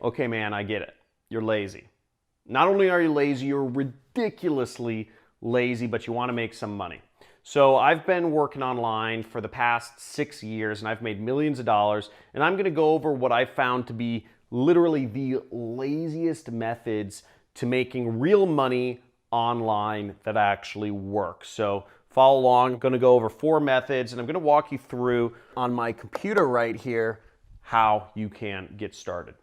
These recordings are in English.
Okay, man, I get it. You're lazy. Not only are you lazy, you're ridiculously lazy, but you want to make some money. So I've been working online for the past 6 years and I've made millions of dollars, and I'm going to go over what I found to be literally the laziest methods to making real money online that actually work. So follow along. I'm going to go over 4 methods and I'm going to walk you through on my computer right here how you can get started.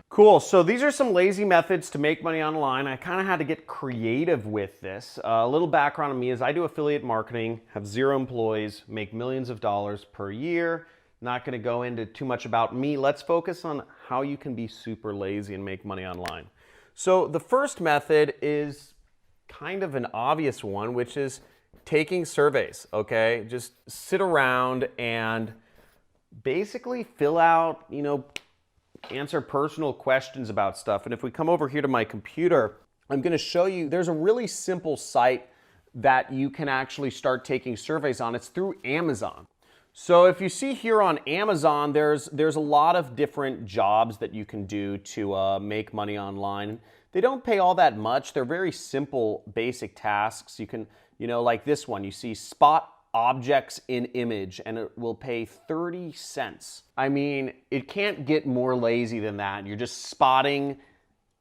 Cool, so these are some lazy methods to make money online. I kind of had to get creative with this. A little background on me is I do affiliate marketing, have 0 employees, make millions of dollars per year. Not gonna go into too much about me. Let's focus on how you can be super lazy and make money online. So the first method is kind of an obvious one, which is taking surveys, okay? Just sit around and basically fill out, answer personal questions about stuff. And if we come over here to my computer, I'm going to show you, there's a really simple site that you can actually start taking surveys on. It's through Amazon. So if you see here on Amazon, there's a lot of different jobs that you can do to make money online. They don't pay all that much. They're very simple, basic tasks. You can, like this one, you see spot objects in image, and it will pay 30 cents. I mean, it can't get more lazy than that. You're just spotting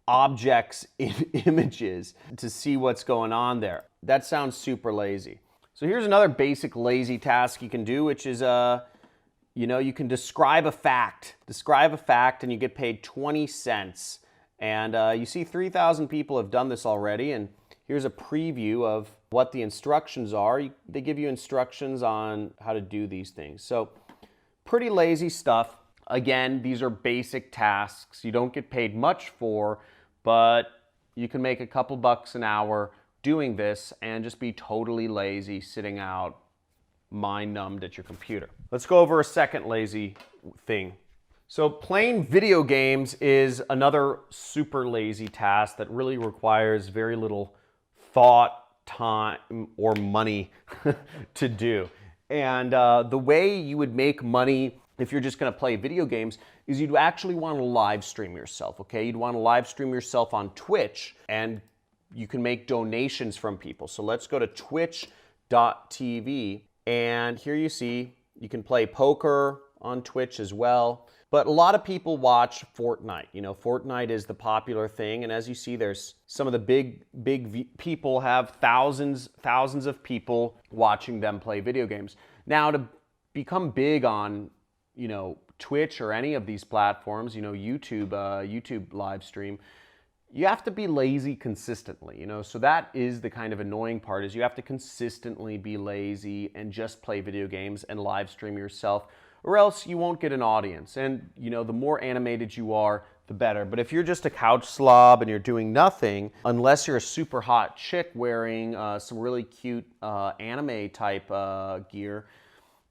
objects in images to see what's going on there. That sounds super lazy. So here's another basic lazy task you can do, which is, you can describe a fact. Describe a fact and you get paid 20 cents. And you see 3,000 people have done this already, and here's a preview of what the instructions are. They give you instructions on how to do these things. So pretty lazy stuff. Again, these are basic tasks you don't get paid much for, but you can make a couple bucks an hour doing this and just be totally lazy, sitting out, mind-numbed at your computer. Let's go over a second lazy thing. So playing video games is another super lazy task that really requires very little thought, time, or money to do. And the way you would make money if you're just going to play video games is you'd actually want to live stream yourself, okay? You'd want to live stream yourself on Twitch, and you can make donations from people. So let's go to twitch.tv, and here you see you can play poker on Twitch as well. But a lot of people watch Fortnite. Fortnite is the popular thing, and as you see, there's some of the big people have thousands of people watching them play video games. Now, to become big on, Twitch or any of these platforms, YouTube live stream, you have to be lazy consistently, So that is the kind of annoying part, is you have to consistently be lazy and just play video games and live stream yourself, or else you won't get an audience. And, the more animated you are, the better. But if you're just a couch slob and you're doing nothing, unless you're a super hot chick wearing some really cute anime type gear,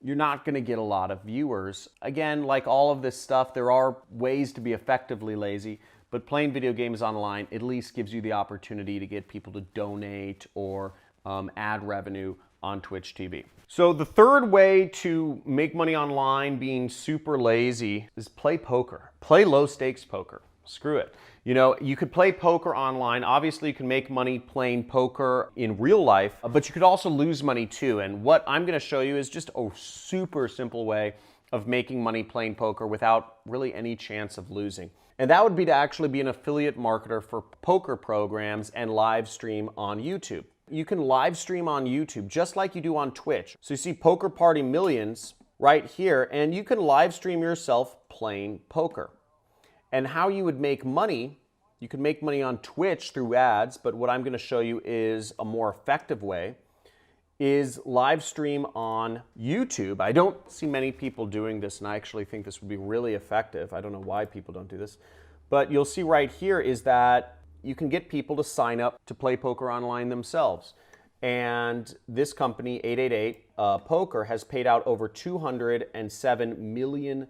you're not going to get a lot of viewers. Again, like all of this stuff, there are ways to be effectively lazy, but playing video games online at least gives you the opportunity to get people to donate or add revenue on Twitch TV. So the third way to make money online being super lazy is play poker. Play low stakes poker. Screw it. You could play poker online. Obviously, you can make money playing poker in real life, but you could also lose money too. And what I'm going to show you is just a super simple way of making money playing poker without really any chance of losing. And that would be to actually be an affiliate marketer for poker programs and live stream on YouTube. You can live stream on YouTube just like you do on Twitch. So you see Poker Party Millions right here, and you can live stream yourself playing poker. And how you would make money, you can make money on Twitch through ads, but what I'm going to show you is a more effective way, is live stream on YouTube. I don't see many people doing this, and I actually think this would be really effective. I don't know why people don't do this. But you'll see right here is that you can get people to sign up to play poker online themselves. And this company, 888 Poker, has paid out over $207 million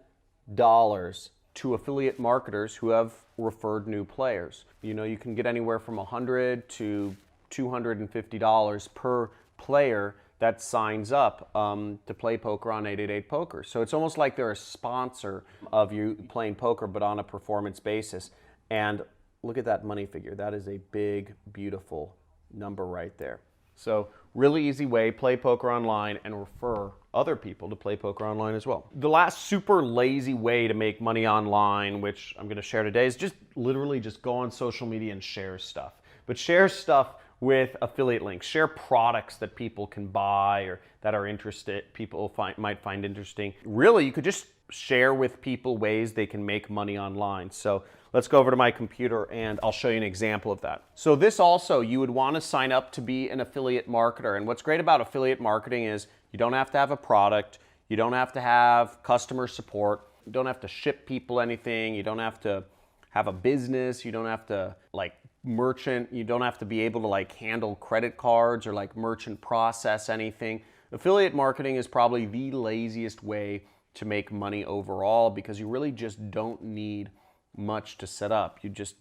to affiliate marketers who have referred new players. You can get anywhere from $100 to $250 per player that signs up to play poker on 888 Poker. So it's almost like they're a sponsor of you playing poker, but on a performance basis. And look at that money figure. That is a big, beautiful number right there. So really easy way, play poker online and refer other people to play poker online as well. The last super lazy way to make money online, which I'm gonna share today, is just literally just go on social media and share stuff. But share stuff with affiliate links. Share products that people can buy or that are interested, people might find interesting. Really, you could just share with people ways they can make money online. So let's go over to my computer and I'll show you an example of that. So this also, you would want to sign up to be an affiliate marketer. And what's great about affiliate marketing is you don't have to have a product, you don't have to have customer support, you don't have to ship people anything, you don't have to have a business, you don't have to like merchant, you don't have to be able to like handle credit cards or like merchant process anything. Affiliate marketing is probably the laziest way to make money overall because you really just don't need much to set up. You just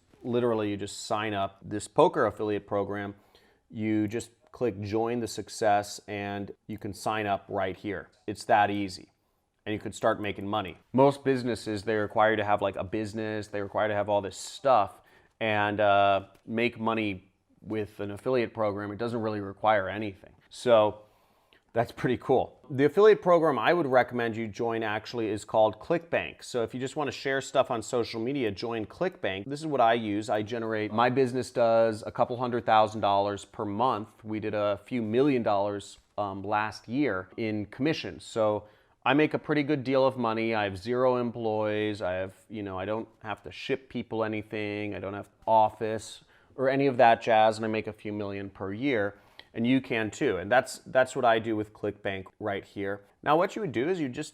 sign up. This poker affiliate program, you just click join the success and you can sign up right here. It's that easy. And you could start making money. Most businesses, they require you to have like a business, they require to have all this stuff and make money with an affiliate program. It doesn't really require anything. So that's pretty cool. The affiliate program I would recommend you join actually is called ClickBank. So if you just want to share stuff on social media, join ClickBank. This is what I use. I generate, my business does a couple $100,000 per month. We did a few $1 million last year in commissions. So I make a pretty good deal of money. I have 0 employees. I have, I don't have to ship people anything. I don't have office or any of that jazz, and I make a few million per year. And you can too. And that's what I do with ClickBank right here. Now what you would do is you just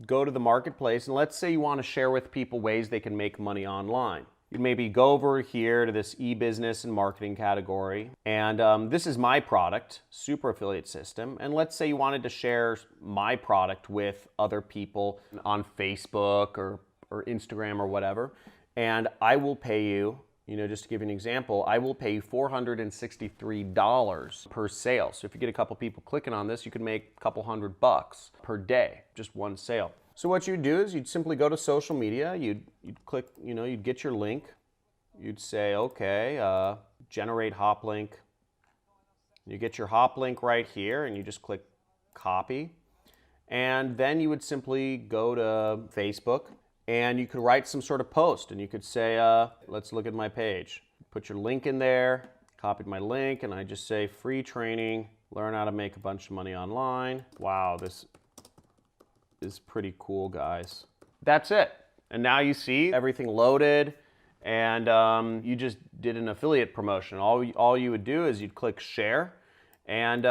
go to the marketplace and let's say you want to share with people ways they can make money online. You'd maybe go over here to this e-business and marketing category. And this is my product, Super Affiliate System. And let's say you wanted to share my product with other people on Facebook or Instagram or whatever. And I will pay you, just to give you an example, I will pay you $463 per sale. So if you get a couple people clicking on this, you can make a couple $100 per day, just one sale. So what you'd do is you'd simply go to social media, you'd click, you'd get your link, you'd say, okay, generate hop link. You get your hop link right here and you just click copy. And then you would simply go to Facebook and you could write some sort of post and you could say, let's look at my page. Put your link in there, copied my link, and I just say free training, learn how to make a bunch of money online. Wow, this is pretty cool, guys. That's it. And now you see everything loaded and you just did an affiliate promotion. All you would do is you'd click share and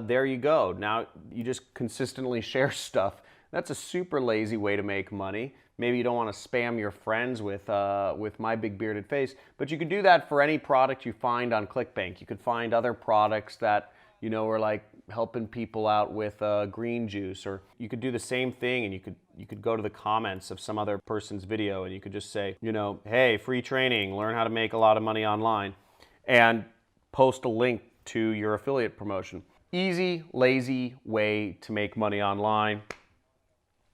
there you go. Now you just consistently share stuff. That's a super lazy way to make money. Maybe you don't want to spam your friends with my big bearded face, but you could do that for any product you find on ClickBank. You could find other products that are like helping people out with green juice, or you could do the same thing and you could go to the comments of some other person's video and you could just say, hey, free training, learn how to make a lot of money online, and post a link to your affiliate promotion. Easy, lazy way to make money online.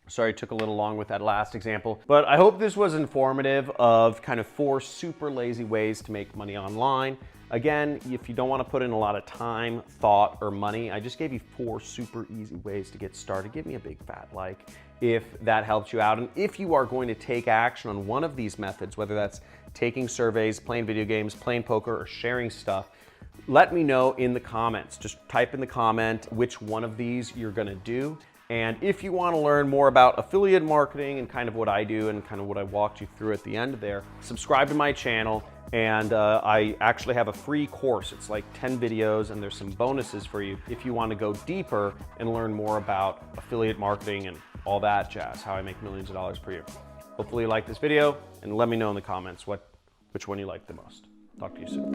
Sorry, it took a little long with that last example, but I hope this was informative of kind of 4 super lazy ways to make money online. Again, if you don't want to put in a lot of time, thought, or money, I just gave you 4 super easy ways to get started. Give me a big fat like if that helps you out. And if you are going to take action on one of these methods, whether that's taking surveys, playing video games, playing poker, or sharing stuff, let me know in the comments. Just type in the comment which one of these you're going to do. And if you want to learn more about affiliate marketing and kind of what I do and kind of what I walked you through at the end there, subscribe to my channel. And I actually have a free course. It's like 10 videos and there's some bonuses for you if you want to go deeper and learn more about affiliate marketing and all that jazz, how I make millions of dollars per year. Hopefully you like this video and let me know in the comments which one you like the most. Talk to you soon.